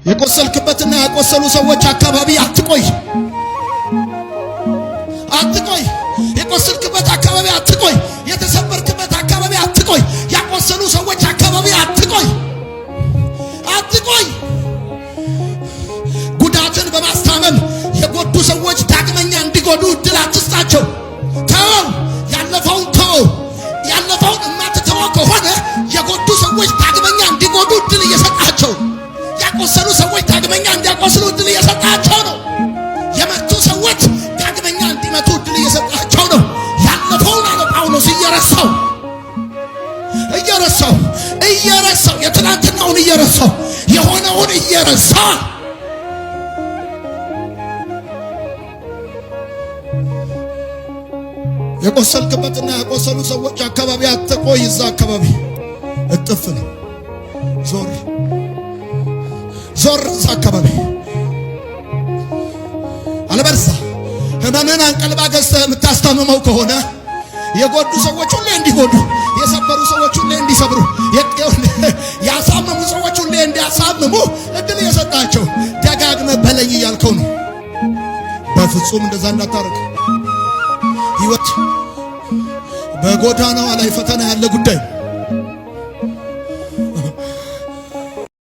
የቆሰልክበትና ያቆሰሉ ሰዎች አካባቢ አትቆይ። የቆሰልክበት አካባቢ አትቆይ። የተሰበርክበት አካባቢ አትቆይ። ያቆሰሉ ሰዎች አካባቢ አትቆይ። ጉዳትን በማስታመም የጎዱ ሰዎች ዳግመኛ እንዲጎዱ እድል አትስጣቸው። ተው፣ ያለፈውን ተው። ያለፈውን የማትተው ከሆነ የጎዱ ሰዎች ዳግመኛ እንዲጎዱ እድል እየሰጣቸው፣ ያቆሰሉ ሰዎች ዳግመኛ እንዲያቆስሉ እድል እየሰጣቸው ነው። የመቱ ሰዎች ዳግመኛ እንዲመቱ እድል እየሰጣቸው ነው። ያለፈውን አለ ጳውሎስ እየረሳው የትናንትናውን እየረሳው የሆነውን እየረሳ የቆሰልክበትና ያቆሰሉ ሰዎች አካባቢ አትቆይ። እዛ አካባቢ እጥፍ ነው። ዞር እዛ አካባቢ አለበርሳ ህመምን አንቀልባ ገዝተህ የምታስታምመው ከሆነ የጎዱ ሰዎች ሁሌ እንዲጎዱ፣ የሰበሩ ሰዎች ሁሌ እንዲሰብሩ፣ ያሳመሙ ሰዎች ሁሌ እንዲያሳምሙ እድል እየሰጣቸው ደጋግመህ በለይ እያልከው ነው። በፍጹም እንደዛ እንዳታረግ። ህይወት በጎዳናዋ ላይ ፈተና ያለ ጉዳይ